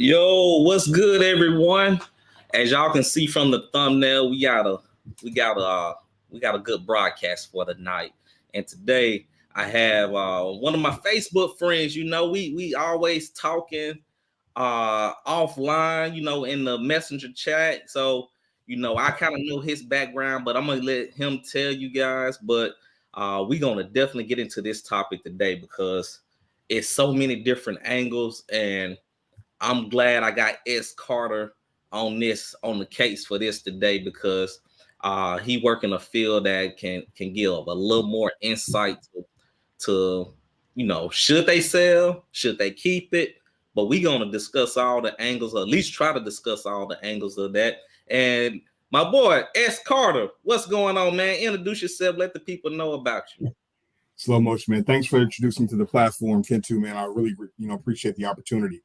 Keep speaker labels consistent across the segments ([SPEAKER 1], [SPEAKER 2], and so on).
[SPEAKER 1] Yo, what's good, everyone? As y'all can see from the thumbnail, we got a good broadcast for tonight. And today I have one of my Facebook friends. You know, we always talking offline, you know, in the messenger chat. So, you know, I kind of know his background, but I'm gonna let him tell you guys. But we're gonna definitely get into this topic today because it's so many different angles, and I'm glad I got S. Carter on the case for this today because he work in a field that can give a little more insight to you know, should they sell, should they keep it? But we're gonna discuss all the angles, or at least try to discuss all the angles of that. And my boy S. Carter, what's going on, man? Introduce yourself, let the people know about you.
[SPEAKER 2] Slow motion, man. Thanks for introducing me to the platform, Kentu, man. I really, appreciate the opportunity.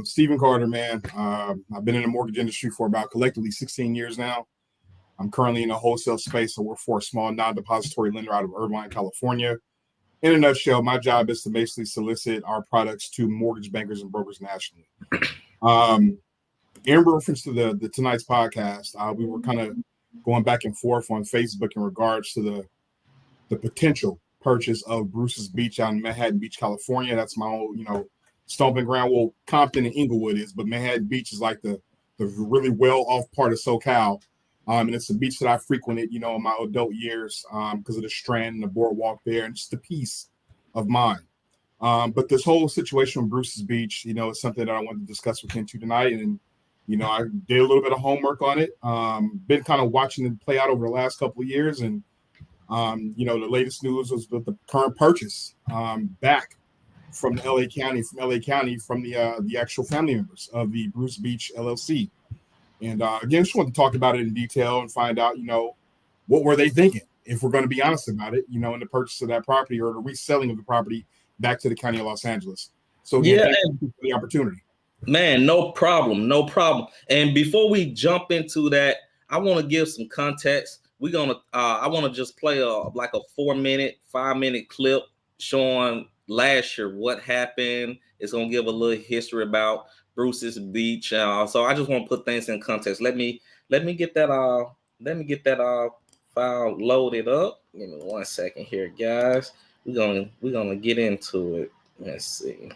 [SPEAKER 2] Stephen Carter, man. I've been in the mortgage industry for about collectively 16 years now. I'm currently in a wholesale space. I work for a small non-depository lender out of Irvine, California. In a nutshell, my job is to basically solicit our products to mortgage bankers and brokers nationally. In reference to the tonight's podcast, we were kind of going back and forth on Facebook in regards to the potential purchase of Bruce's Beach out in Manhattan Beach, California. That's my own, stomping ground. Well, Compton and Inglewood is, but Manhattan Beach is like the really well off part of SoCal. And it's a beach that I frequented, in my adult years because of the Strand and the boardwalk there and just the peace of mind. But this whole situation with Bruce's Beach, is something that I wanted to discuss with Kentu tonight. And, I did a little bit of homework on it. Been kind of watching it play out over the last couple of years. And, the latest news was the current purchase back from the LA County, from the actual family members of the Bruce Beach LLC. And again, just wanted to talk about it in detail and find out, what were they thinking, if we're going to be honest about it, in the purchase of that property or the reselling of the property back to the County of Los Angeles. So again, thank you for the opportunity.
[SPEAKER 1] Man, no problem. And before we jump into that, I want to give some context. I want to just play a 5-minute clip showing last year what happened. It's gonna give a little history about Bruce's Beach. So I just want to put things in context. Let me get that file loaded up. Give me 1 second here, guys. We're gonna get into it. Let's see.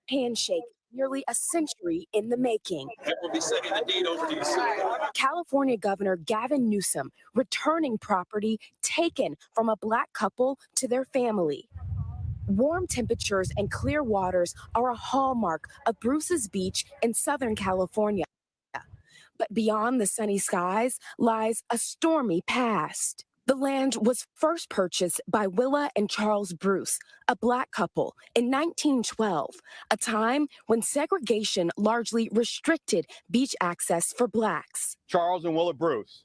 [SPEAKER 3] Handshake, nearly a century in the making.
[SPEAKER 4] We'll be sending the deed over to you soon.
[SPEAKER 3] California Governor Gavin Newsom returning property taken from a Black couple to their family. Warm temperatures and clear waters are a hallmark of Bruce's Beach in Southern California. But beyond the sunny skies lies a stormy past. The land was first purchased by Willa and Charles Bruce, a Black couple, in 1912, a time when segregation largely restricted beach access for Blacks.
[SPEAKER 5] Charles and Willa Bruce,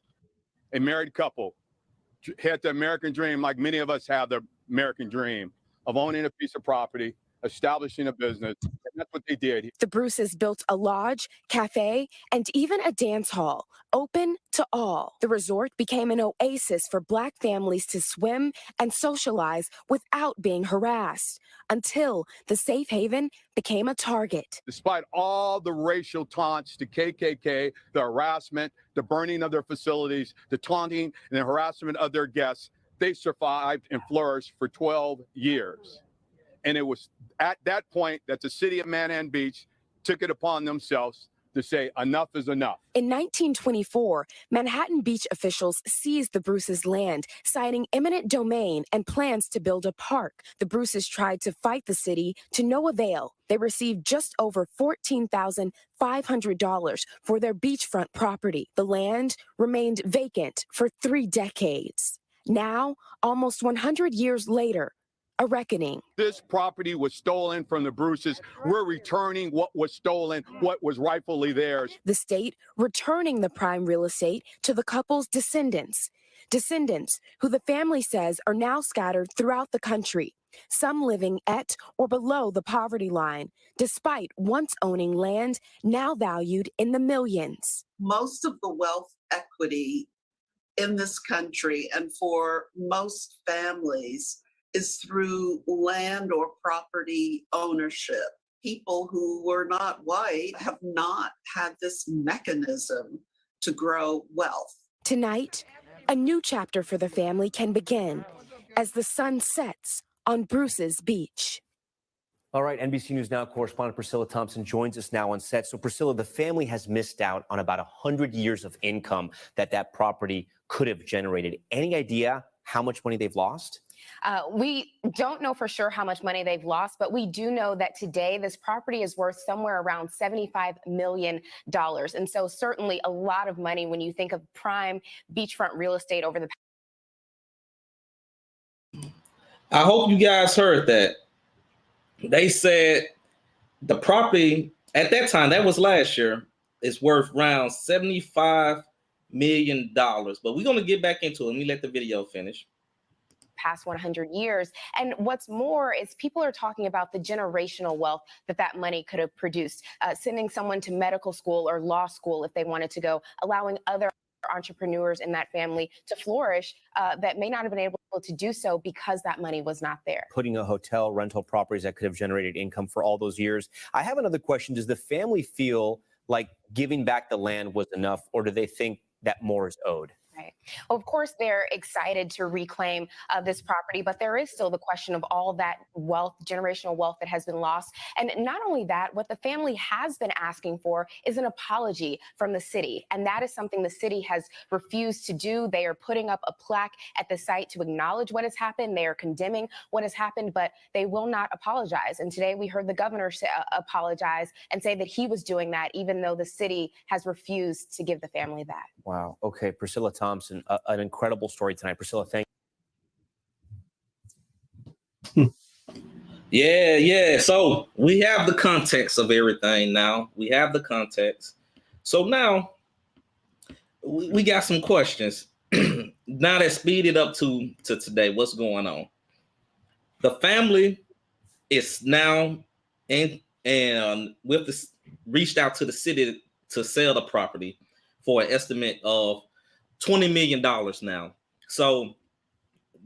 [SPEAKER 5] a married couple, had the American dream like many of us have the American dream of owning a piece of property, establishing a business, and that's what they did.
[SPEAKER 3] The Bruces built a lodge, cafe, and even a dance hall, open to all. The resort became an oasis for Black families to swim and socialize without being harassed, until the safe haven became a target.
[SPEAKER 5] Despite all the racial taunts to KKK, the harassment, the burning of their facilities, the taunting and the harassment of their guests, they survived and flourished for 12 years. And it was at that point that the city of Manhattan Beach took it upon themselves to say enough is enough.
[SPEAKER 3] In 1924, Manhattan Beach officials seized the Bruces' land, citing eminent domain and plans to build a park. The Bruces tried to fight the city to no avail. They received just over $14,500 for their beachfront property. The land remained vacant for 3 decades. Now, almost 100 years later, a reckoning.
[SPEAKER 5] This property was stolen from the Bruces. We're returning what was stolen, what was rightfully theirs.
[SPEAKER 3] The state returning the prime real estate to the couple's descendants. Descendants who the family says are now scattered throughout the country, some living at or below the poverty line, despite once owning land now valued in the millions.
[SPEAKER 6] Most of the wealth equity in this country and for most families is through land or property ownership. People who were not white have not had this mechanism to grow wealth.
[SPEAKER 3] Tonight, a new chapter for the family can begin as the sun sets on Bruce's beach.
[SPEAKER 7] All right, NBC News Now correspondent Priscilla Thompson joins us now on set. So Priscilla, the family has missed out on about 100 years of income that property could have generated. Any idea how much money they've lost?
[SPEAKER 8] We don't know for sure how much money they've lost, but we do know that today this property is worth somewhere around $75 million. And so certainly a lot of money when you think of prime beachfront real estate over the past.
[SPEAKER 1] I hope you guys heard that. They said the property at that time, that was last year, is worth around $75 million. But we're going to get back into it. Let me let the video finish.
[SPEAKER 8] Past 100 years. And what's more is people are talking about the generational wealth that money could have produced, sending someone to medical school or law school if they wanted to go, allowing other entrepreneurs in that family to flourish that may not have been able to do so because that money was not there.
[SPEAKER 7] Putting a hotel, rental properties that could have generated income for all those years. I have another question. Does the family feel like giving back the land was enough, or do they think that more is owed?
[SPEAKER 8] Right. Well, of course, they're excited to reclaim this property, but there is still the question of all that wealth, generational wealth that has been lost. And not only that, what the family has been asking for is an apology from the city. And that is something the city has refused to do. They are putting up a plaque at the site to acknowledge what has happened. They are condemning what has happened, but they will not apologize. And today we heard the governor apologize and say that he was doing that, even though the city has refused to give the family that.
[SPEAKER 7] Wow. Okay. Priscilla Thompson, an incredible story tonight. Priscilla, thank
[SPEAKER 1] you. Yeah. So we have the context of everything now. We have the context. So now we got some questions. Now that speed it up to today, what's going on? The family is now with this reached out to the city to sell the property for an estimate of $20 million now. So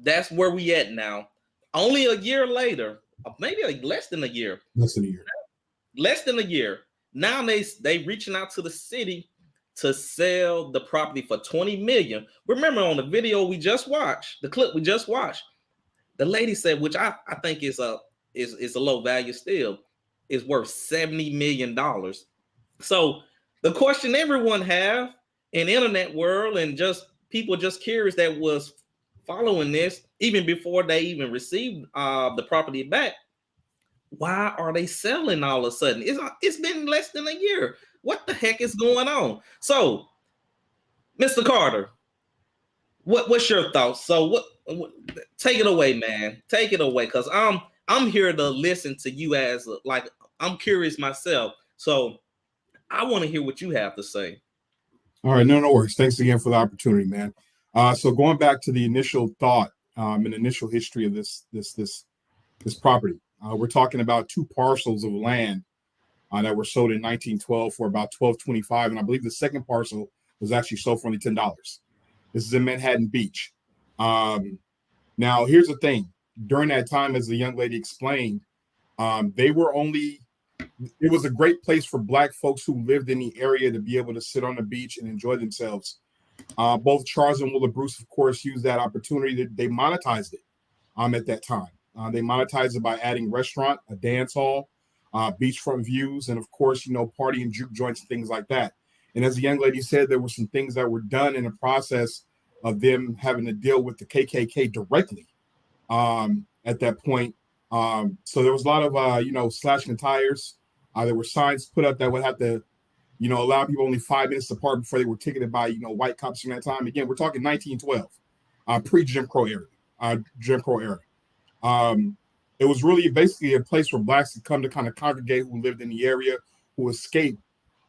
[SPEAKER 1] that's where we at now. Only a year later, maybe less than a year.
[SPEAKER 2] Less than a year. Now they reaching out to the city to sell the property for $20 million. Remember on the video we just watched, the clip we just watched, the lady said, which I think is a low value still, is worth $70 million. So the question everyone have in the internet world and just people just curious that was following this even before they even received the property back, why are they selling all of a sudden? It's been less than a year. What the heck is going on? So, Mr. Carter, what's your thoughts? So what take it away, man. Take it away, because I'm here to listen to you as like I'm curious myself. So I want to hear what you have to say. All right, no worries. Thanks again for the opportunity, man. So going back to the initial thought and initial history of this property, we're talking about two parcels of land that were sold in 1912 for about $12.25, and I believe the second parcel was actually sold for only $10. This is in Manhattan Beach. Now, here's the thing: during that time, as the young lady explained, it was a great place for Black folks who lived in the area to be able to sit on the beach and enjoy themselves. Both Charles and Willa Bruce, of course, used that opportunity. They monetized it at that time. They monetized it by adding restaurant, a dance hall, beachfront views, and of course, party and juke joints and things like that. And as the young lady said, there were some things that were done in the process of them having to deal with the KKK directly at that point. So there was a lot of, slashing the tires. There were signs put up that would have to, allow people only 5 minutes apart before they were ticketed by, white cops from that time. Again, we're talking 1912, pre-Jim Crow era. It was really basically a place where blacks could come to kind of congregate who lived in the area, who escaped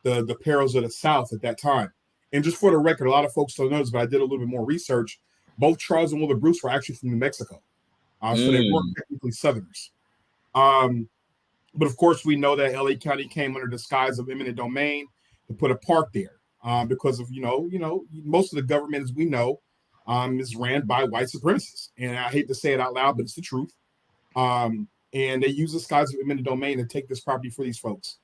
[SPEAKER 2] the perils of the South at that time. And just for the record, a lot of folks don't know this, but I did a little bit more research. Both Charles and Wilbur Bruce were actually from New Mexico. So they weren't technically Southerners. But of course, we know that LA County came under the disguise of eminent domain to put a park there because of, most of the government, as we know, is ran by white supremacists. And I hate to say it out loud, but it's the truth. And they use the disguise of eminent domain to take this property for these folks.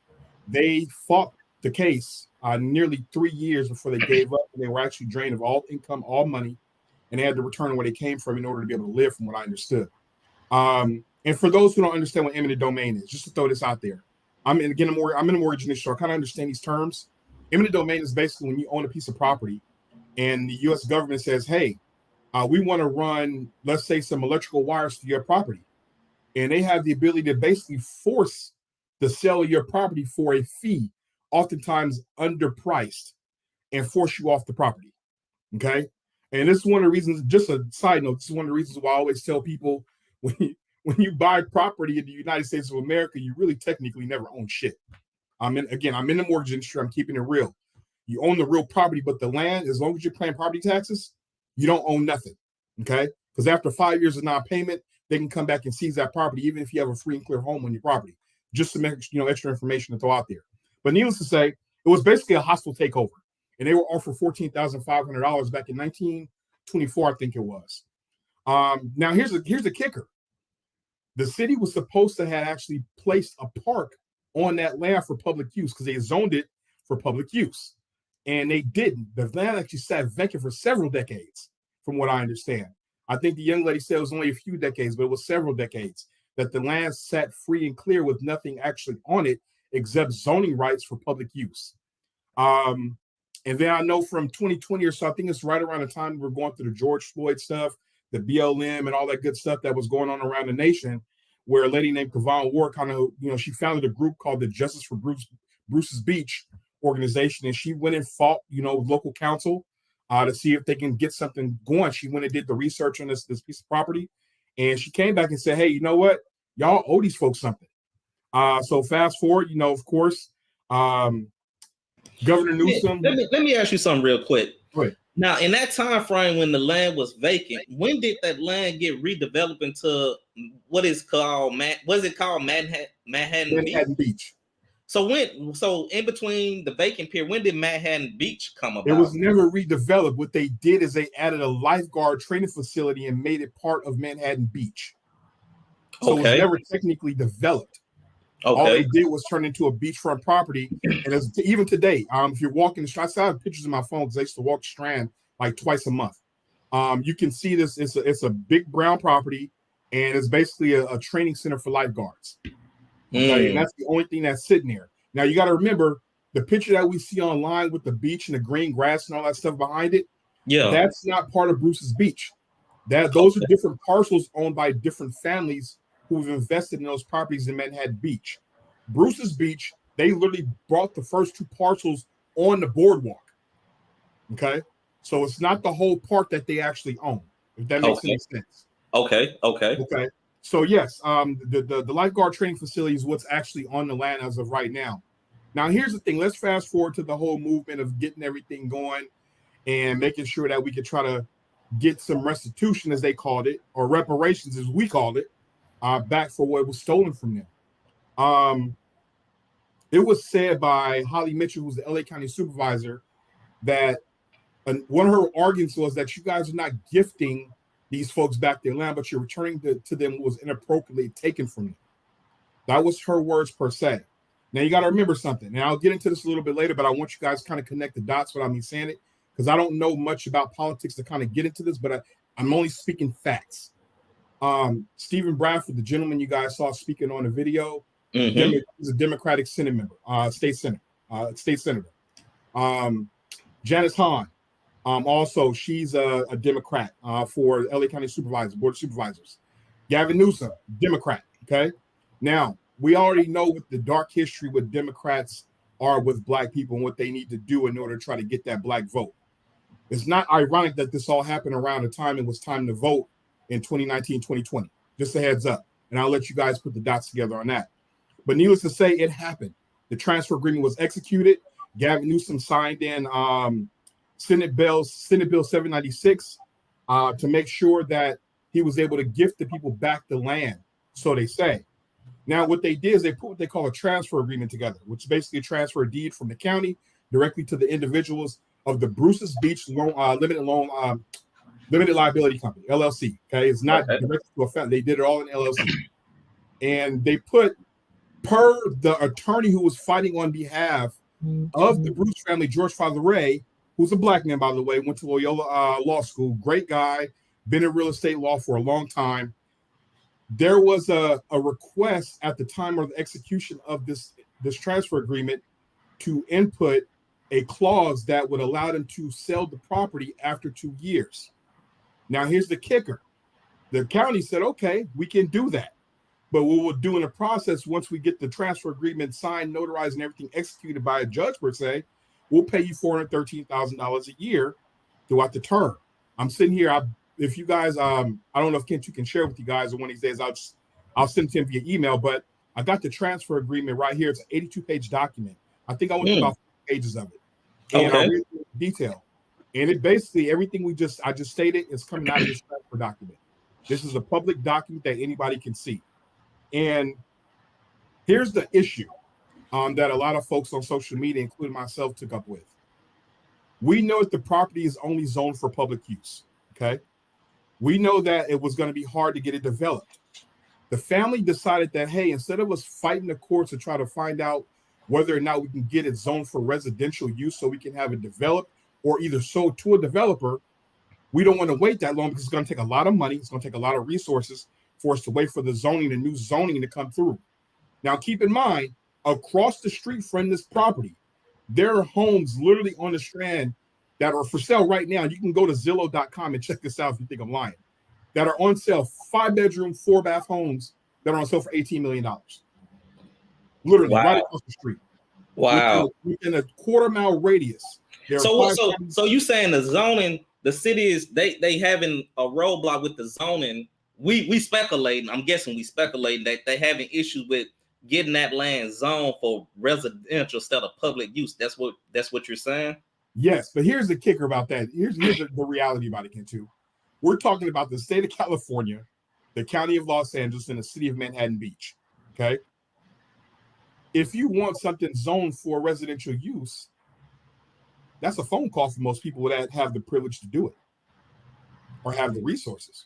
[SPEAKER 2] They fought the case nearly 3 years before they gave up. And they were actually drained of all income, all money, and they had to return where they came from in order to be able to live, from what I understood. And for those who don't understand what eminent domain is, just to throw this out there, I'm in a mortgage industry, so I kind of understand these terms. Eminent domain is basically when you own a piece of property and the U.S. government says, hey, we want to run, let's say, some electrical wires to your property. And they have the ability to basically force the sale of your property for a fee, oftentimes underpriced, and force you off the property. Okay? And this is one of the reasons, just a side note, this is one of the reasons why I always tell people when you buy property in the United States of America, you really technically never own shit. I'm in the mortgage industry. I'm keeping it real. You own the real property, but the land, as long as you're paying property taxes, you don't own nothing. Okay? Because after 5 years of non-payment, they can come back and seize that property, even if you have a free and clear home on your property. Just some extra information to throw out there. But needless to say, it was basically a hostile takeover, and they were offered $14,500 back in 1924, I think it was. Now here's the kicker. The city was supposed to have actually placed a park on that land for public use because they zoned it for public use. And they didn't. The land actually sat vacant for several decades, from what I understand. I think the young lady said it was only a few decades, but it was several decades that the land sat free and clear with nothing actually on it except zoning rights for public use. And then I know from 2020 or so, I think it's right around the time we're going through the George Floyd stuff, the BLM and all that good stuff that was going on around the nation, where a lady named Kavon Ward she founded a group called the Justice for Bruce's Beach organization, and she went and fought, with local council to see if they can get something going. She went and did the research on this piece of property, and she came back and said, hey, you know what? Y'all owe these folks something. So fast forward, of course, Governor Newsom.
[SPEAKER 1] Let me ask you something real quick.
[SPEAKER 2] Go ahead.
[SPEAKER 1] Now, in that time frame when the land was vacant, when did that land get redeveloped into what is called Manhattan Beach? So in between the vacant period, when did Manhattan Beach come about?
[SPEAKER 2] It was never redeveloped. What they did is they added a lifeguard training facility and made it part of Manhattan Beach. So It was never technically developed. Okay. All they did was turn into a beachfront property. And even today, if you're walking the Strand, I have pictures in my phone because I used to walk the Strand like twice a month. You can see this. It's a big brown property, and it's basically a training center for lifeguards. Okay, and that's the only thing that's sitting there. Now you got to remember the picture that we see online with the beach and the green grass and all that stuff behind it. Yeah, that's not part of Bruce's Beach. Those are different parcels owned by different families who've invested in those properties in Manhattan Beach. Bruce's Beach, they literally brought the first two parcels on the boardwalk. Okay, so it's not the whole park that they actually own. If that makes any sense. Okay. So yes, the lifeguard training facility is what's actually on the land as of right now. Now here's the thing. Let's fast forward to the whole movement of getting everything going and making sure that we could try to get some restitution, as they called it, or reparations, as we called it, back for what was stolen from them. It was said by Holly Mitchell, who's the LA County supervisor, that one of her arguments was that you guys are not gifting these folks back their land, but you're returning to them what was inappropriately taken from them. That was her words per se. Now you got to remember something, and I'll get into this a little bit later, but I want you guys to kind of connect the dots without me saying it, because I don't know much about politics to kind of get into this, but I'm only speaking facts. Stephen Bradford, the gentleman you guys saw speaking on the video, he's a Democratic Senate member, state senator. Janice Hahn, also she's a Democrat for LA County Board of Supervisors. Gavin Newsom, Democrat. Okay, now we already know what the dark history with Democrats are with Black people and what they need to do in order to try to get that Black vote. It's not ironic that this all happened around the time it was time to vote in 2019, 2020. Just a heads up. and I'll let you guys put the dots together on that. But needless to say, it happened. The transfer agreement was executed. Gavin Newsom signed in Senate Bill 796 to make sure that he was able to gift the people back the land, so they say. Now, what they did is they put what they call a transfer agreement together, which is basically a transfer deed from the county directly to the individuals of the Bruce's Beach Limited Liability Company, LLC. Okay, it's not directly to a family. They did it all in LLC, and they put, per the attorney who was fighting on behalf of the Bruce family, George Father Ray, who's a black man, by the way, went to Loyola Law School, great guy, been in real estate law for a long time. There was a request at the time of the execution of this transfer agreement to input a clause that would allow them to sell the property after 2 years. Now, here's the kicker. The county said, okay, we can do that. But what we'll do in the process, once we get the transfer agreement signed, notarized, and everything executed by a judge, per se, we'll pay you $413,000 a year throughout the term. I'm sitting here. If you guys, I don't know if Kent, you can share with you guys, or one of these days, I'll send it to him via email. But I got the transfer agreement right here. It's an 82-page document. I think I went through about 4 pages of it. And I'll read it in detail. And it basically, everything I just stated is coming out of this transfer document. This is a public document that anybody can see. And here's the issue that a lot of folks on social media, including myself, took up with. We know that the property is only zoned for public use, okay? We know that it was going to be hard to get it developed. The family decided that, hey, instead of us fighting the courts to try to find out whether or not we can get it zoned for residential use so we can have it developed or either sold to a developer, we don't want to wait that long because it's going to take a lot of money. It's going to take a lot of resources for us to wait for the new zoning to come through. Now, keep in mind, across the street from this property, there are homes literally on the Strand that are for sale right now. You can go to Zillow.com and check this out if you think I'm lying. That are on sale, 5-bedroom, 4-bath homes that are on sale for $18 million. Literally right across the street.
[SPEAKER 1] Wow.
[SPEAKER 2] Within a quarter-mile radius.
[SPEAKER 1] So you saying the zoning, the city is they having a roadblock with the zoning. We speculating. I'm guessing we speculating that they having issues with getting that land zoned for residential instead of public use. That's what you're saying?
[SPEAKER 2] Yes, but here's the kicker about that. Here's the reality about it, Ken, too. We're talking about the state of California, the county of Los Angeles, and the city of Manhattan Beach. Okay. If you want something zoned for residential use, that's a phone call for most people that have the privilege to do it or have the resources.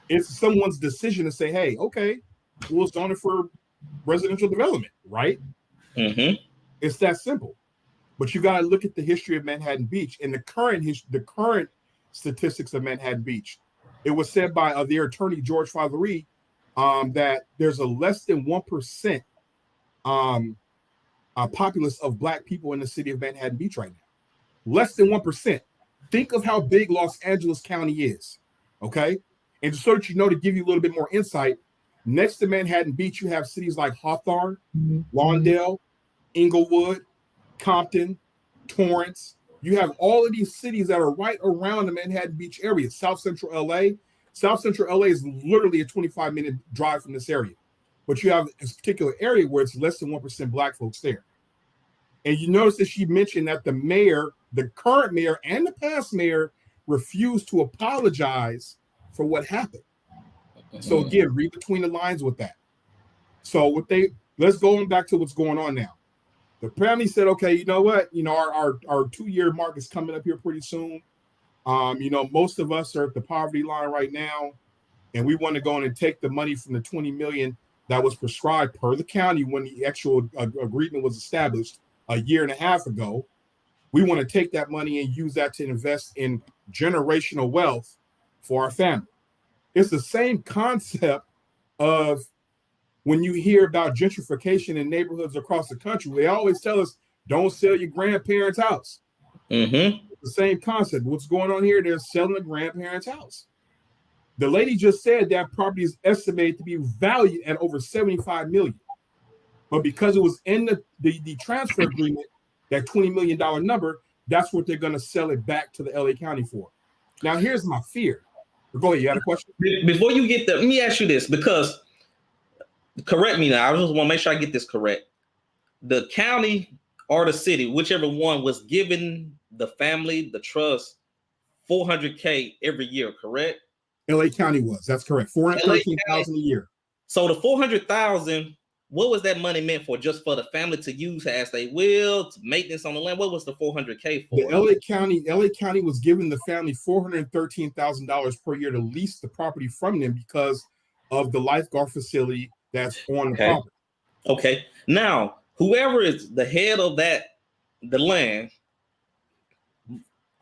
[SPEAKER 2] It's someone's decision to say, hey, okay, we'll zone it for residential development, right?
[SPEAKER 1] Mm-hmm.
[SPEAKER 2] It's that simple. But you got to look at the history of Manhattan Beach and the current statistics of Manhattan Beach. It was said by their attorney, George Fathery, that there's a less than 1% populace of Black people in the city of Manhattan Beach right now. Less than 1%. Think of how big Los Angeles County is, okay? And so that you know, to give you a little bit more insight, next to Manhattan Beach, you have cities like Hawthorne, Lawndale, Inglewood, Compton, Torrance. You have all of these cities that are right around the Manhattan Beach area. South Central LA. South Central LA is literally a 25-minute drive from this area. But you have this particular area where it's less than 1% Black folks there. And you notice that she mentioned that the mayor, the current mayor and the past mayor, refused to apologize for what happened. So again, read between the lines with that. So let's go back to what's going on now. The family said, okay, you know what? You know, our 2-year mark is coming up here pretty soon. You know, most of us are at the poverty line right now, and we want to go in and take the money from the $20 million that was prescribed per the county when the actual agreement was established a year and a half ago. We want to take that money and use that to invest in generational wealth for our family. It's the same concept of when you hear about gentrification in neighborhoods across the country. They always tell us, don't sell your grandparents' house.
[SPEAKER 1] Mm-hmm.
[SPEAKER 2] It's the same concept. What's going on here? They're selling the grandparents' house. The lady just said that property is estimated to be valued at over $75 million. But because it was in the transfer agreement, that $20 million number, that's what they're going to sell it back to the LA County for. Now, here's my fear. Go ahead, you had a question?
[SPEAKER 1] Before you get there, let me ask you this, because correct me now. I just want to make sure I get this correct. The county or the city, whichever one, was giving the family, the trust, $400K every year, correct?
[SPEAKER 2] LA County was. That's correct. $413,000 a year.
[SPEAKER 1] So the $400,000, what was that money meant for? Just for the family to use as they will, to maintenance on the land? What was the $400K for?
[SPEAKER 2] The LA County was giving the family $413,000 per year to lease the property from them because of the lifeguard facility that's on the property.
[SPEAKER 1] Okay. Now, whoever is the head of the land,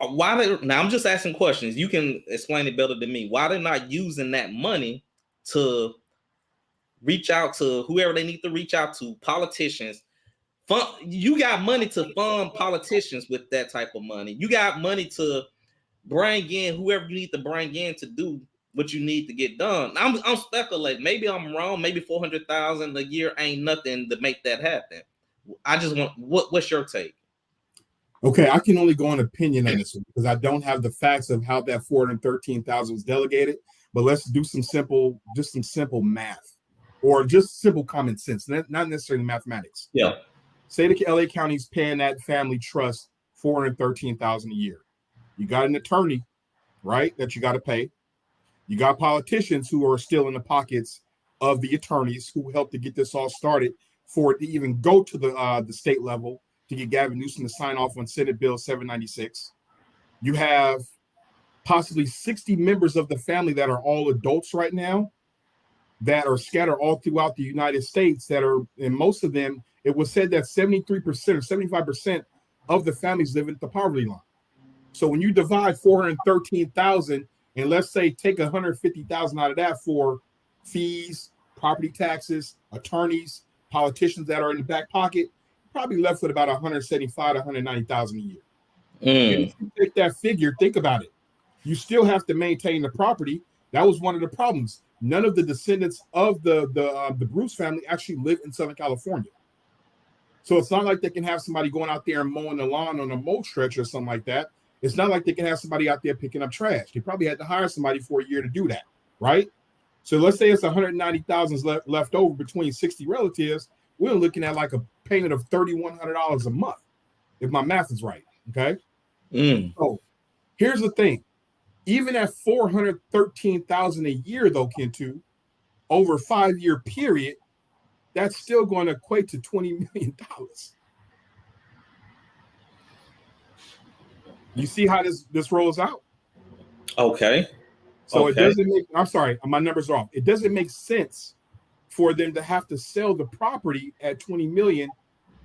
[SPEAKER 1] now I'm just asking questions. You can explain it better than me. Why they're not using that money to reach out to whoever they need to reach out to, politicians. You got money to fund politicians with that type of money. You got money to bring in whoever you need to bring in to do what you need to get done. I'm speculating. Maybe I'm wrong. Maybe $400,000 a year ain't nothing to make that happen. I just want what's your take?
[SPEAKER 2] Okay, I can only go on opinion on this one because I don't have the facts of how that $413,000 was delegated. But let's do some simple math, or just simple common sense, not necessarily mathematics.
[SPEAKER 1] Yeah. Say
[SPEAKER 2] the LA County's paying that family trust $413,000 a year. You got an attorney, right, that you got to pay. You got politicians who are still in the pockets of the attorneys who helped to get this all started for it to even go to the state level to get Gavin Newsom to sign off on Senate Bill 796. You have possibly 60 members of the family that are all adults right now that are scattered all throughout the United States that are, and most of them, it was said that 73% or 75% of the families live at the poverty line. So when you divide 413,000 and let's say take 150,000 out of that for fees, property taxes, attorneys, politicians that are in the back pocket, probably left with about 175 to 190,000 a year. And if you take that figure, think about it. You still have to maintain the property. That was one of the problems. None of the descendants of the Bruce family actually live in Southern California. So it's not like they can have somebody going out there and mowing the lawn on a mow stretch or something like that. It's not like they can have somebody out there picking up trash. They probably had to hire somebody for a year to do that, right? So let's say it's 190,000 left over between 60 relatives. We're looking at like a payment of $3,100 a month, if my math is right. Okay. So here's the thing. Even at $413,000 a year, though, Kentu, over a 5-year period, that's still going to equate to $20 million. You see how this rolls out?
[SPEAKER 1] Okay.
[SPEAKER 2] So it doesn't make, I'm sorry, my numbers are off. It doesn't make sense for them to have to sell the property at $20 million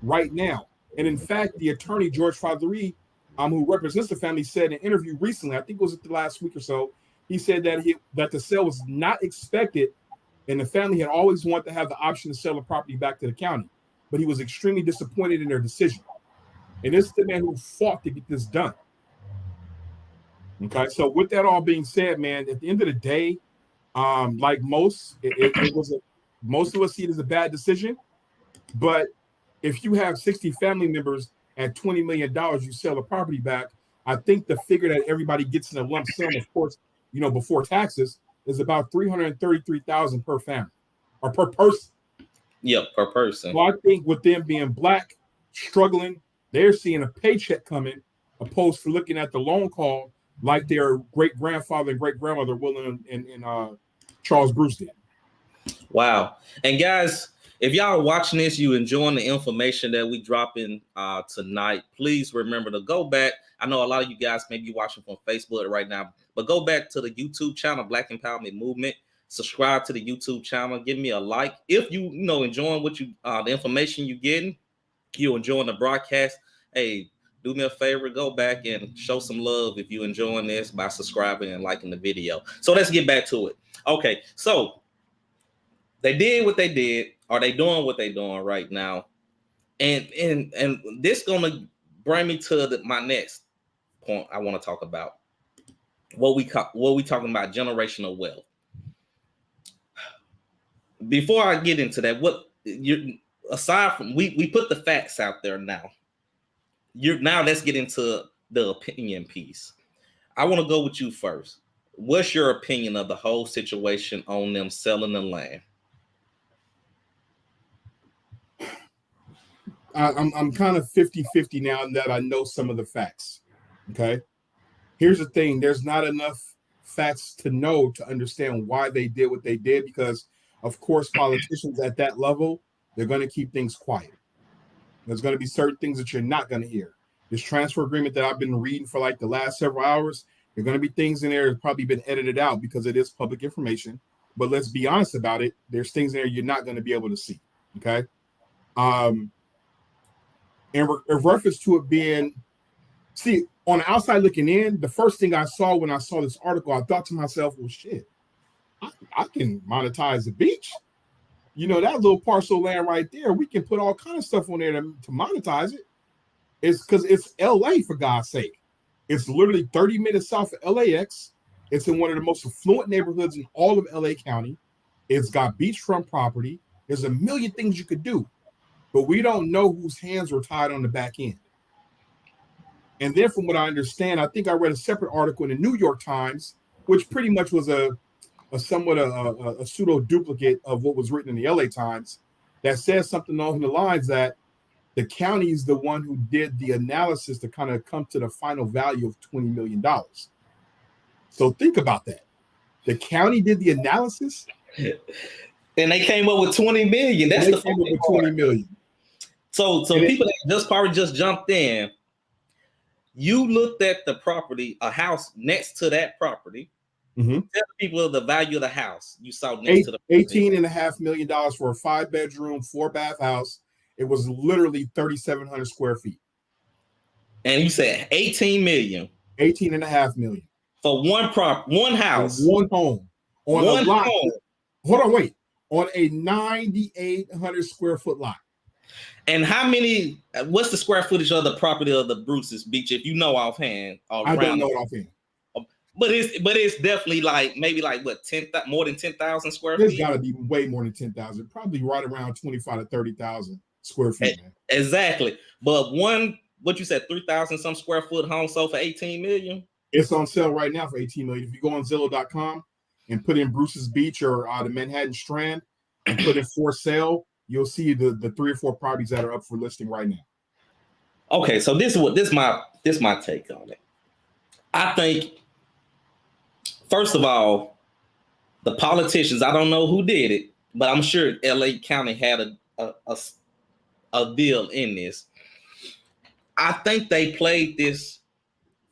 [SPEAKER 2] right now. And in fact, the attorney, George Fadleri, who represents the family, said in an interview recently, I think it was the last week or so, he said that the sale was not expected, and the family had always wanted to have the option to sell the property back to the county, but he was extremely disappointed in their decision. And this is the man who fought to get this done. Okay, so with that all being said, man, at the end of the day, like most of us see it as a bad decision, but if you have 60 family members at $20 million, you sell the property back. I think the figure that everybody gets in a lump sum, of course, before taxes, is about $333,000 per family or per person.
[SPEAKER 1] Yep, per person.
[SPEAKER 2] So I think with them being Black, struggling, they're seeing a paycheck coming, opposed to looking at the loan call like their great grandfather and great grandmother William and Charles Bruce did.
[SPEAKER 1] Wow. And guys, if y'all are watching this, you enjoying the information that we dropping tonight, please remember to go back. I know a lot of you guys may be watching from Facebook right now, but go back to the YouTube channel, Black Empowerment Movement. Subscribe to the YouTube channel. Give me a like. If you enjoying what the information you're getting, you enjoying the broadcast, hey, do me a favor, go back and show some love if you're enjoying this by subscribing and liking the video. So let's get back to it. Okay, so they did what they did. Are they doing what they're doing right now? And this gonna bring me to my next point I want to talk about. What we talking about generational wealth. Before I get into that, aside from we put the facts out there now. Now let's get into the opinion piece. I want to go with you first. What's your opinion of the whole situation on them selling the land?
[SPEAKER 2] I'm kind of 50-50 now that I know some of the facts. Okay. Here's the thing. There's not enough facts to know to understand why they did what they did, because of course politicians at that level, they're going to keep things quiet. There's going to be certain things that you're not going to hear. This transfer agreement that I've been reading for like the last several hours, there are going to be things in there that's probably been edited out because it is public information. But let's be honest about it. There's things in there you're not going to be able to see. Okay. In reference to it being, see, on the outside looking in, the first thing I saw when I saw this article, I thought to myself, well, shit, I can monetize the beach. You know, that little parcel of land right there, we can put all kind of stuff on there to monetize it. It's because it's LA, for God's sake. It's literally 30 minutes south of LAX. It's in one of the most affluent neighborhoods in all of LA County. It's got beachfront property. There's a million things you could do, but we don't know whose hands were tied on the back end. And then from what I understand, I think I read a separate article in the New York Times, which pretty much was a somewhat a pseudo duplicate of what was written in the LA Times, that says something along the lines that the county is the one who did the analysis to kind of come to the final value of $20 million. So think about that. The county did the analysis,
[SPEAKER 1] and they came up with 20 million. That's the
[SPEAKER 2] came up with 20 million.
[SPEAKER 1] So people that just probably just jumped in, you looked at the property, a house next to that property.
[SPEAKER 2] Mm-hmm.
[SPEAKER 1] Tell people the value of the house you saw next to the property.
[SPEAKER 2] $18.5 million for a 5-bedroom, 4-bath house. It was literally 3,700 square feet.
[SPEAKER 1] And you said 18 million.
[SPEAKER 2] 18.5 million.
[SPEAKER 1] For one house.
[SPEAKER 2] One home. On
[SPEAKER 1] one
[SPEAKER 2] a lot.
[SPEAKER 1] home.
[SPEAKER 2] Hold on, wait. On a 9,800 square foot lot.
[SPEAKER 1] And how many, what's the square footage of the property of the Bruce's Beach, if you know offhand?
[SPEAKER 2] I don't know it offhand.
[SPEAKER 1] But it's definitely like maybe like what, more than 10,000 square
[SPEAKER 2] There's
[SPEAKER 1] feet?
[SPEAKER 2] There's got to be way more than 10,000. Probably right around 25 to 30,000 square feet. Man.
[SPEAKER 1] Exactly. But what you said, 3,000 some square foot home sold for 18 million?
[SPEAKER 2] It's on sale right now for 18 million. If you go on Zillow.com and put in Bruce's Beach or the Manhattan Strand and put in for sale, you'll see the 3 or 4 properties that are up for listing right now.
[SPEAKER 1] Okay, so this is my take on it. I think, first of all, the politicians, I don't know who did it, but I'm sure LA County had a deal in this. I think they played this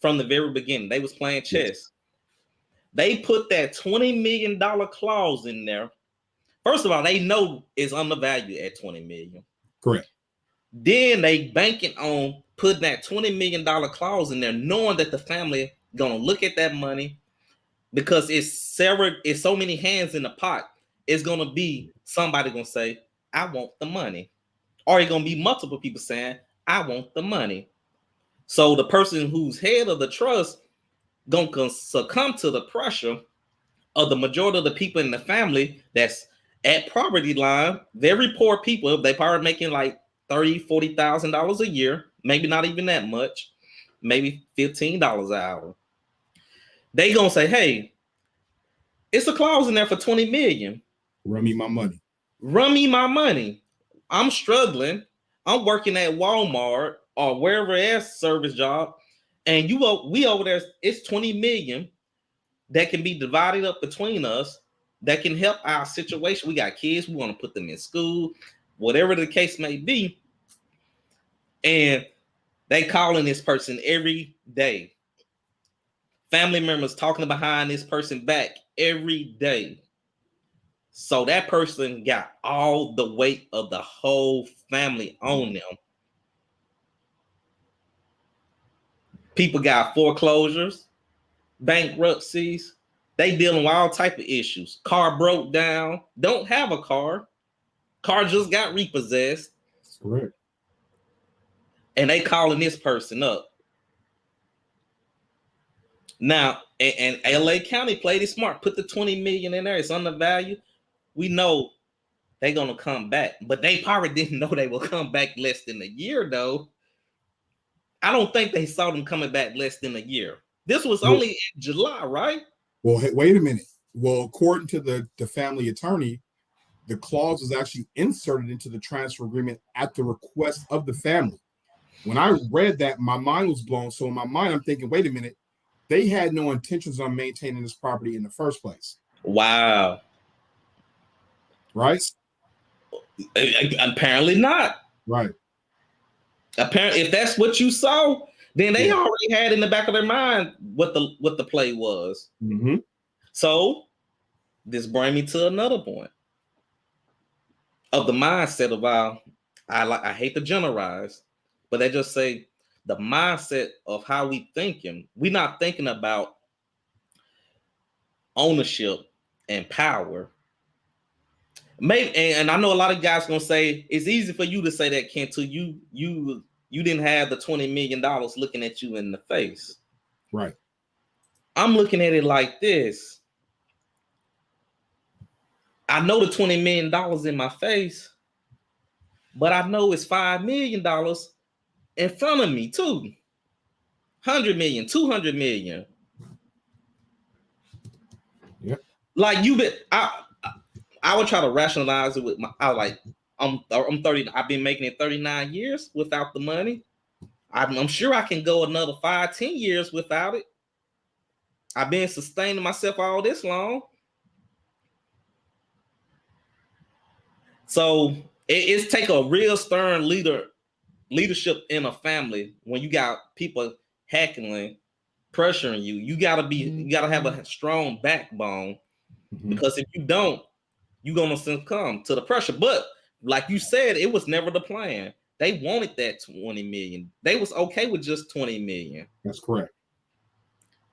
[SPEAKER 1] from the very beginning. They was playing chess. Yes. They put that $20 million clause in there. First of all, they know it's undervalued at $20 million.
[SPEAKER 2] Correct.
[SPEAKER 1] Then they banking on putting that $20 million clause in there, knowing that the family gonna look at that money because it's so many hands in the pot. It's gonna be somebody gonna say, I want the money. Or it's gonna be multiple people saying, I want the money. So the person who's head of the trust gonna succumb to the pressure of the majority of the people in the family that's at poverty line, very poor people. They probably making like $30,000, $40,000 a year, maybe not even that much, maybe $15 an hour. They gonna say, hey, it's a clause in there for 20 million.
[SPEAKER 2] Run me my money.
[SPEAKER 1] Run me my money. I'm struggling. I'm working at Walmart or wherever else service job, and we over there, it's 20 million that can be divided up between us that can help our situation. We got kids, we want to put them in school, whatever the case may be. And they calling this person every day. Family members talking behind this person back every day. So that person got all the weight of the whole family on them. People got foreclosures, bankruptcies. They dealing with all type of issues. Car broke down. Don't have a car. Car just got repossessed.
[SPEAKER 2] Correct.
[SPEAKER 1] And they calling this person up. Now, and LA County played it smart. Put the 20 million in there. It's undervalued. We know they're going to come back. But they probably didn't know they will come back less than a year, though. I don't think they saw them coming back less than a year. This was only in July, right?
[SPEAKER 2] Well, hey, wait a minute. Well, according to the family attorney, the clause was actually inserted into the transfer agreement at the request of the family. When I read that, my mind was blown. So in my mind, I'm thinking, wait a minute, they had no intentions on maintaining this property in the first place.
[SPEAKER 1] Wow.
[SPEAKER 2] Right?
[SPEAKER 1] Apparently not.
[SPEAKER 2] Right.
[SPEAKER 1] Apparently, if that's what you saw, then they already had in the back of their mind what the play was.
[SPEAKER 2] Mm-hmm.
[SPEAKER 1] So this brings me to another point of the mindset of I hate to generalize, but they just say the mindset of how we thinking. We're not thinking about ownership and power. Maybe, and I know a lot of guys gonna say it's easy for you to say that, Kent, too. You didn't have the $20 million looking at you in the face.
[SPEAKER 2] Right.
[SPEAKER 1] I'm looking at it like this. I know the $20 million in my face, but I know it's $5 million in front of me too. 100 million, 200 million.
[SPEAKER 2] Yeah.
[SPEAKER 1] Like I would try to rationalize it with I'm 30. I've been making it 39 years without the money. I'm sure I can go another 5-10 years without it. I've been sustaining myself all this long. So it's take a real stern leadership in a family when you got people heckling, pressuring you. You gotta have a strong backbone, because if you don't, you're gonna succumb to the pressure. But like you said, it was never the plan. They wanted that 20 million. They was okay with just 20 million.
[SPEAKER 2] That's correct.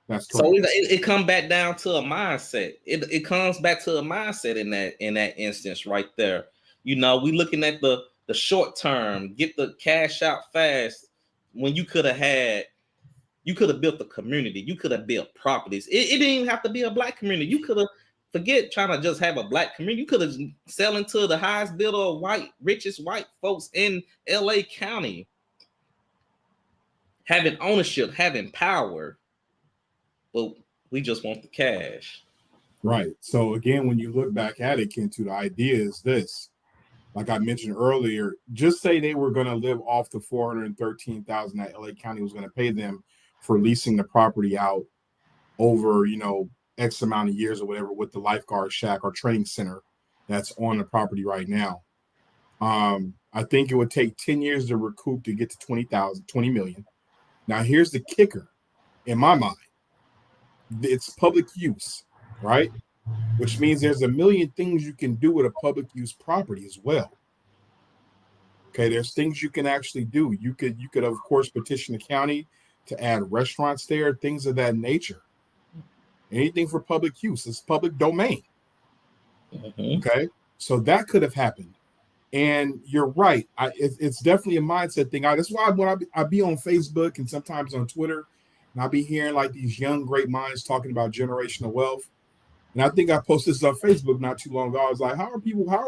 [SPEAKER 2] That's correct.
[SPEAKER 1] So it comes back down to a mindset. It comes back to a mindset in that instance right there. We looking at the short term, get the cash out fast, when you could have built a community. You could have built properties. It didn't even have to be a black community. You could have forget trying to just have a black community. You could have selling to the highest bidder of richest white folks in LA County. Having ownership, having power. But we just want the cash.
[SPEAKER 2] Right. So again, when you look back at it, Kentu, the idea is this. Like I mentioned earlier, just say they were going to live off the $413,000 that LA County was going to pay them for leasing the property out over, X amount of years or whatever, with the lifeguard shack or training center that's on the property right now. I think it would take 10 years to recoup to get to 20 million. Now, here's the kicker in my mind. It's public use, right? Which means there's a million things you can do with a public use property as well. Okay, there's things you can actually do. You could of course petition the county to add restaurants there, things of that nature. Anything for public use. It's public domain.
[SPEAKER 1] Mm-hmm.
[SPEAKER 2] Okay, so that could have happened. And you're right. It's definitely a mindset thing. That's why when I be on Facebook and sometimes on Twitter, and I'll be hearing like these young great minds talking about generational wealth. And I think I posted this on Facebook not too long ago. I was like, how are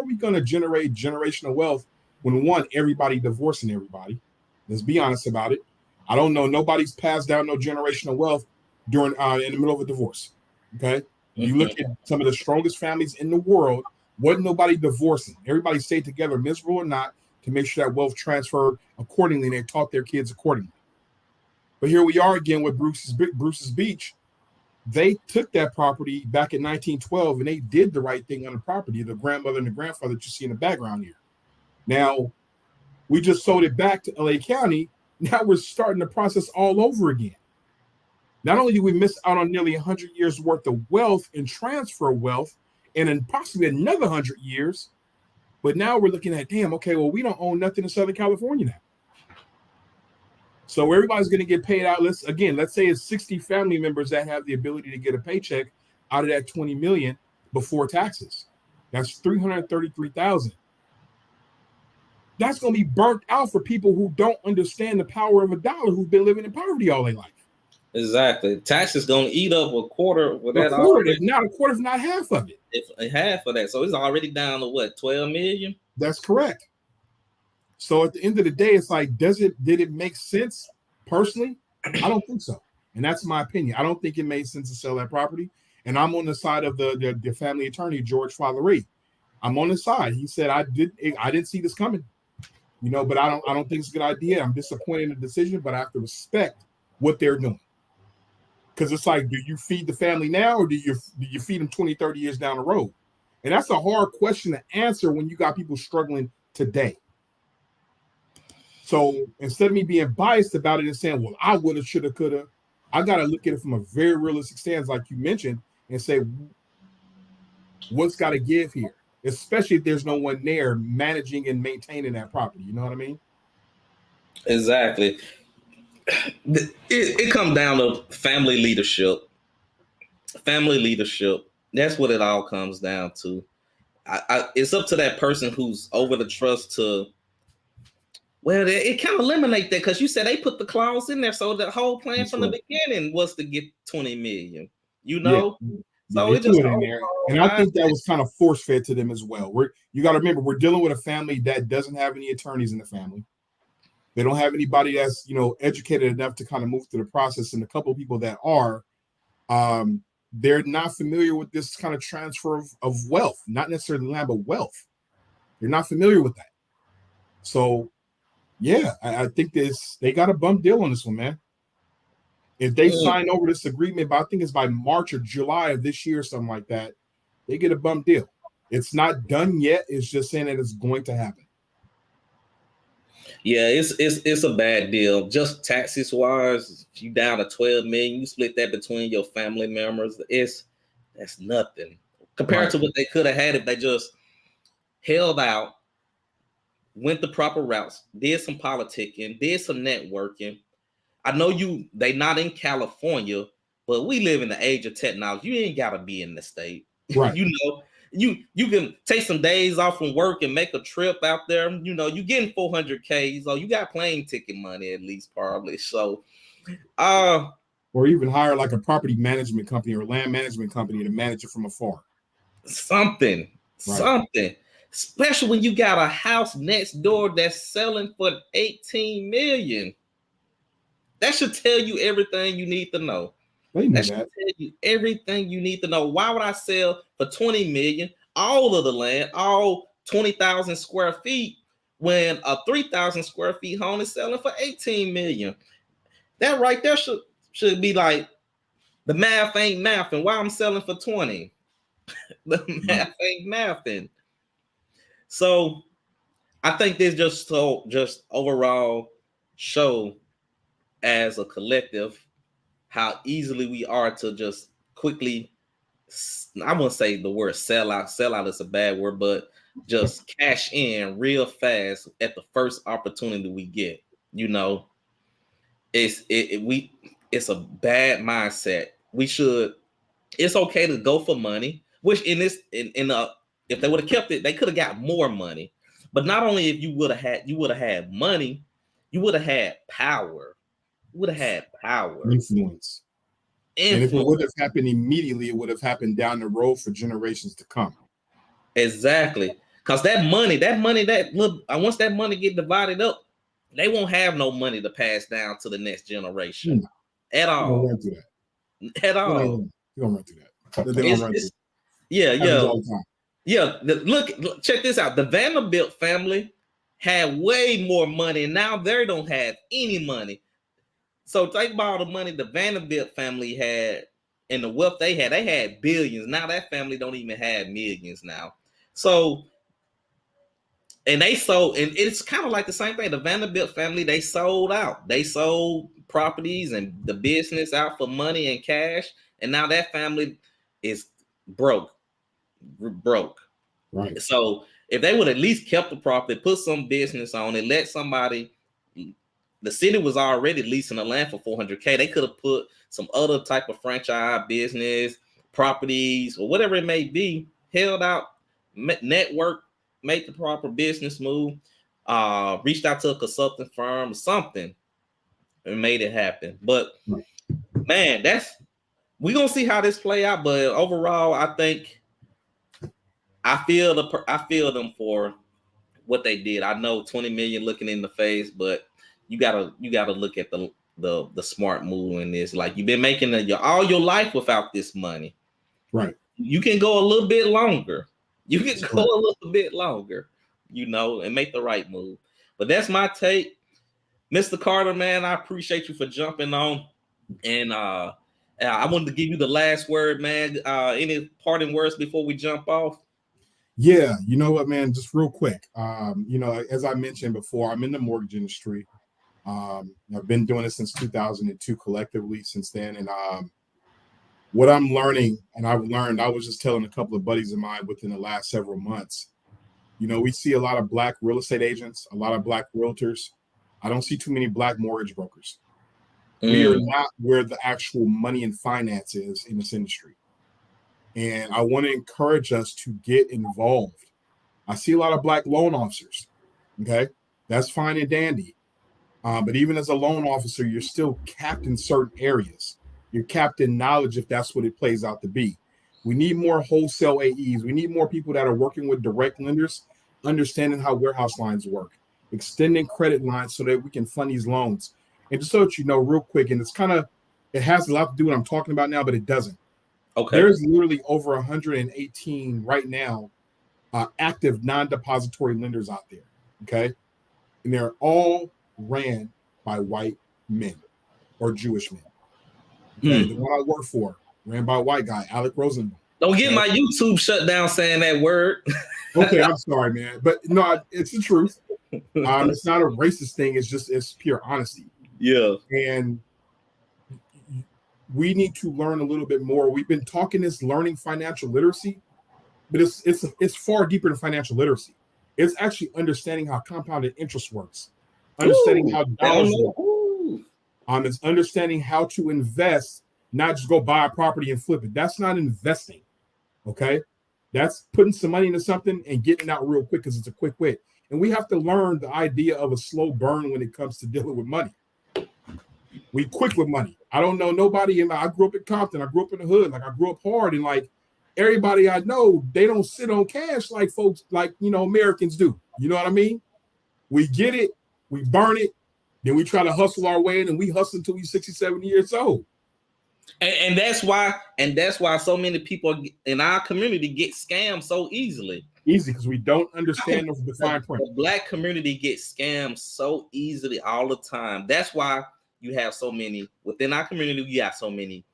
[SPEAKER 2] we going to generate generational wealth when everybody divorcing everybody? Let's be honest about it. I don't know. Nobody's passed down no generational wealth during in the middle of a divorce. Okay. You look at some of the strongest families in the world, wasn't nobody divorcing. Everybody stayed together, miserable or not, to make sure that wealth transferred accordingly, and they taught their kids accordingly. But here we are again with Bruce's Beach. They took that property back in 1912, and they did the right thing on the property, the grandmother and the grandfather that you see in the background here. Now, we just sold it back to LA County. Now we're starting the process all over again. Not only do we miss out on nearly 100 years worth of wealth and transfer wealth, and in possibly another 100 years, but now we're looking at, damn, okay, well, we don't own nothing in Southern California now. So everybody's going to get paid out. Let's say it's 60 family members that have the ability to get a paycheck out of that 20 million before taxes. That's 333,000. That's going to be burnt out for people who don't understand the power of a dollar, who've been living in poverty all their life.
[SPEAKER 1] Exactly. Taxes going to eat up a quarter with that.
[SPEAKER 2] A quarter, if not half of it.
[SPEAKER 1] If half of that. So it's already down to what, 12 million?
[SPEAKER 2] That's correct. So at the end of the day, it's like, did it make sense? Personally, I don't think so. And that's my opinion. I don't think it made sense to sell that property. And I'm on the side of the family attorney, George Fallery. I'm on his side. He said, I didn't see this coming, but I don't think it's a good idea. I'm disappointed in the decision, but I have to respect what they're doing. Because it's like, do you feed the family now, or do you feed them 20, 30 years down the road? And that's a hard question to answer when you got people struggling today. So instead of me being biased about it and saying, well, I would have, should have, could have, I got to look at it from a very realistic stance, like you mentioned, and say, what's got to give here? Especially if there's no one there managing and maintaining that property. You know what I mean?
[SPEAKER 1] Exactly. It comes down to family leadership. Family leadership. That's what it all comes down to. It's up to that person who's over the trust to. Well, it kind of eliminate that, because you said they put the clause in there, so the whole plan from the beginning was to get 20 million.
[SPEAKER 2] Yeah.
[SPEAKER 1] So
[SPEAKER 2] it just put it in there, and I think that was kind of force fed to them as well. You got to remember, we're dealing with a family that doesn't have any attorneys in the family. They don't have anybody that's educated enough to kind of move through the process, and a couple of people that are, they're not familiar with this kind of transfer of wealth, not necessarily land, but wealth. They're not familiar with that. So, yeah, I think they got a bum deal on this one, man. If they sign over this agreement, I think it's by March or July of this year, something like that, they get a bum deal. It's not done yet. It's just saying that it's going to happen.
[SPEAKER 1] Yeah, it's a bad deal. Just taxes wise, if you down to 12 million, you split that between your family members. That's nothing compared to what they could have had if they just held out, went the proper routes, did some politicking, did some networking. I know they not in California, but we live in the age of technology. You ain't gotta be in the state.
[SPEAKER 2] Right.
[SPEAKER 1] You can take some days off from work and make a trip out there. You getting $400K, so you got plane ticket money at least, probably. So
[SPEAKER 2] or even hire like a property management company or land management company to manage it from afar.
[SPEAKER 1] Something. Especially when you got a house next door that's selling for 18 million. That should tell you everything you need to know. That should tell you everything you need to know. Why would I sell for 20 million, all of the land, all 20,000 square feet, when a 3,000 square feet home is selling for 18 million? That right there should be like, the math ain't mathing. Why I'm selling for 20? The math ain't mathing. So I think this just overall show as a collective how easily we are to just quickly, I won't say the word sell out is a bad word, but just cash in real fast at the first opportunity we get. It's a bad mindset. It's okay to go for money, which if they would have kept it, they could have got more money. But not only if you would have had money, you would have had power.
[SPEAKER 2] Influence. And if it would have happened immediately, it would have happened down the road for generations to come.
[SPEAKER 1] Exactly. Because once that money get divided up, they won't have no money to pass down to the next generation at all.
[SPEAKER 2] They don't run through that.
[SPEAKER 1] At all.
[SPEAKER 2] They don't run through that. They don't run through that.
[SPEAKER 1] Yeah. Look, check this out. The Vanderbilt family had way more money, and now they don't have any money. So think about all the money the Vanderbilt family had and the wealth they had billions. Now that family don't even have millions now. So, and they sold, and it's kind of like the same thing. The Vanderbilt family, they sold out. They sold properties and the business out for money and cash. And now that family is broke.
[SPEAKER 2] Right.
[SPEAKER 1] So if they would at least kept the property, put some business on it, let somebody. The city was already leasing the land for $400K. They could have put some other type of franchise business, properties, or whatever it may be, held out, network, made the proper business move, reached out to a consulting firm or something, and made it happen. But man, we're gonna see how this play out. But overall, I think I feel them for what they did. I know 20 million looking in the face, but you gotta look at the smart move in this. Like, you've been making all your life without this money.
[SPEAKER 2] Right.
[SPEAKER 1] You can go a little bit longer. You can go a little bit longer, and make the right move. But that's my take. Mr. Carter, man, I appreciate you for jumping on. And I wanted to give you the last word, man. Any parting words before we jump off?
[SPEAKER 2] Yeah, you know what, man, just real quick. As I mentioned before, I'm in the mortgage industry. I've been doing it since 2002 collectively since then. And what I'm learning, and I was just telling a couple of buddies of mine within the last several months, we see a lot of Black real estate agents, a lot of Black realtors. I don't see too many Black mortgage brokers. We are not where the actual money and finance is in this industry. And I want to encourage us to get involved. I see a lot of Black loan officers. Okay. That's fine and dandy. But even as a loan officer, you're still capped in certain areas. You're capped in knowledge if that's what it plays out to be. We need more wholesale AEs. We need more people that are working with direct lenders, understanding how warehouse lines work, extending credit lines so that we can fund these loans. And just so that you know, real quick, and it has a lot to do with what I'm talking about now, but it doesn't.
[SPEAKER 1] Okay.
[SPEAKER 2] There's literally over 118 right now active non-depository lenders out there. Okay. And they're all ran by white men or Jewish men. Okay. The one I work for ran by a white guy, Alec Rosenbaum.
[SPEAKER 1] Don't get my YouTube shut down saying that word.
[SPEAKER 2] Okay, I'm sorry, man. But no, it's the truth. It's not a racist thing. It's pure honesty.
[SPEAKER 1] Yeah.
[SPEAKER 2] And we need to learn a little bit more. We've been talking this learning financial literacy, but it's far deeper than financial literacy. It's actually understanding how compounded interest works, understanding how dollars work. It's understanding how to invest, not just go buy a property and flip it. That's not investing. Okay. That's putting some money into something and getting it out real quick because it's a quick win. And we have to learn the idea of a slow burn when it comes to dealing with money. We quick with money. I don't know nobody. I grew up in Compton. I grew up in the hood. I grew up hard. And everybody I know, they don't sit on cash like folks, Americans do. You know what I mean? We get it. We burn it. Then we try to hustle our way in, and we hustle until we're 67 years old.
[SPEAKER 1] And that's why so many people in our community get scammed so easily.
[SPEAKER 2] Easy, because we don't understand the fine print.
[SPEAKER 1] The Black community gets scammed so easily all the time. That's why you have so many within our community. You got so many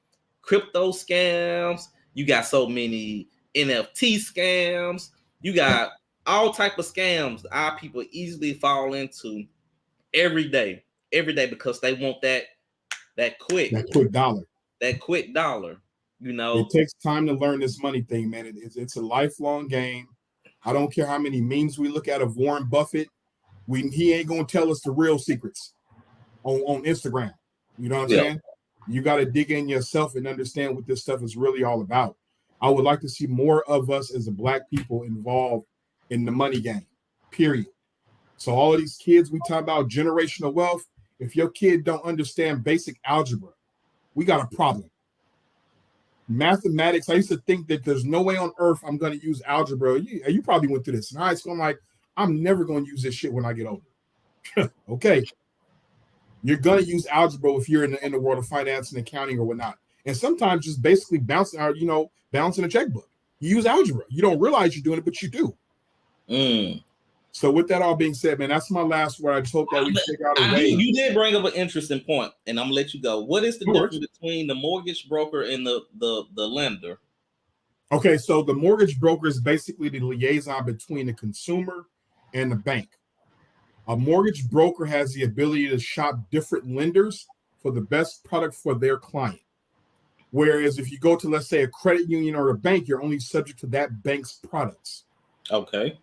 [SPEAKER 1] crypto scams. You got so many NFT scams. You got all type of scams our people easily fall into every day because they want that quick
[SPEAKER 2] dollar.
[SPEAKER 1] That quick dollar.
[SPEAKER 2] It takes time to learn this money thing, man. It's a lifelong game. I don't care how many memes we look at of Warren Buffett. He ain't gonna tell us the real secrets on Instagram. You know what I'm saying? You got to dig in yourself and understand what this stuff is really all about. I would like to see more of us as a Black people involved in the money game, period. So all of these kids, we talk about generational wealth. If your kid don't understand basic algebra, we got a problem. Mathematics, I used to think that there's no way on earth I'm going to use algebra. You probably went through this in high school. I'm like, I'm never going to use this shit when I get older. Okay. You're going to use algebra if you're in the world of finance and accounting or whatnot. And sometimes just basically balancing a checkbook. You use algebra. You don't realize you're doing it, but you do. So with that all being said, man, that's my last word. I just hope that we figure out a way.
[SPEAKER 1] You did bring up an interesting point, and I'm gonna let you go. What is the difference between the mortgage broker and the lender?
[SPEAKER 2] Okay, so the mortgage broker is basically the liaison between the consumer and the bank. A mortgage broker has the ability to shop different lenders for the best product for their client. Whereas if you go to, let's say, a credit union or a bank, you're only subject to that bank's products.
[SPEAKER 1] Okay.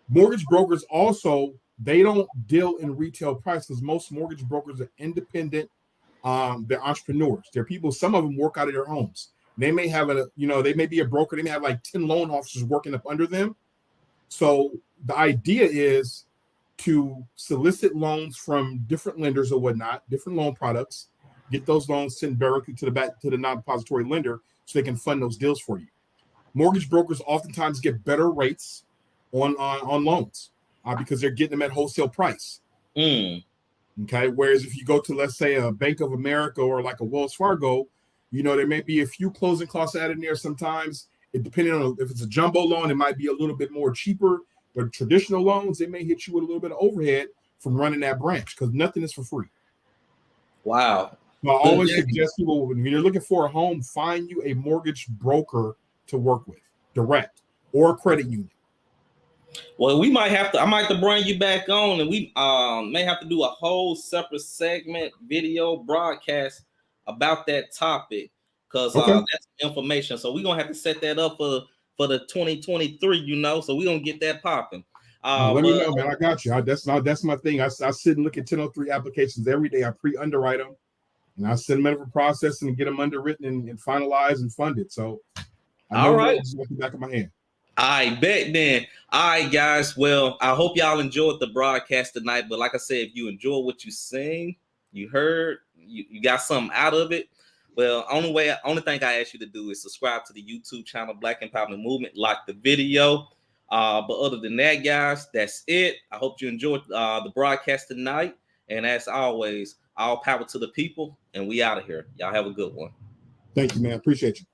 [SPEAKER 2] Mortgage brokers also, they don't deal in retail price because most mortgage brokers are independent. They're entrepreneurs. They're people, some of them work out of their homes. They may have they may be a broker. They may have like 10 loan officers working up under them. So the idea is to solicit loans from different lenders or whatnot, different loan products, get those loans sent directly to the non-depository lender so they can fund those deals for you. Mortgage brokers oftentimes get better rates on loans because they're getting them at wholesale price. Okay. Whereas if you go to, let's say, a Bank of America or like a Wells Fargo, there may be a few closing costs added in there sometimes. it depending on if it's a jumbo loan, it might be a little bit more cheaper. But traditional loans, they may hit you with a little bit of overhead from running that branch because nothing is for free.
[SPEAKER 1] Wow.
[SPEAKER 2] So I always suggest people, when you're looking for a home, find you a mortgage broker to work with, direct or a credit union.
[SPEAKER 1] Well, I might have to bring you back on, and we may have to do a whole separate segment video broadcast about that topic because that's information. So we're gonna have to set that up for the 2023, so we're gonna get that popping.
[SPEAKER 2] Let me know, man. I got you. That's my thing. I sit and look at 1003 applications every day. I pre-underwrite them, and I send them in for processing and get them underwritten and finalized and funded. So I know it's at the back of my hand.
[SPEAKER 1] I bet then. All right, guys. Well, I hope y'all enjoyed the broadcast tonight. But like I said, if you enjoyed what you seen, you heard, you got something out of it. Well, only thing I ask you to do is subscribe to the YouTube channel Black Empowerment Movement, like the video. But other than that, guys, that's it. I hope you enjoyed the broadcast tonight. And as always, all power to the people. And we out of here. Y'all have a good one.
[SPEAKER 2] Thank you, man. Appreciate you.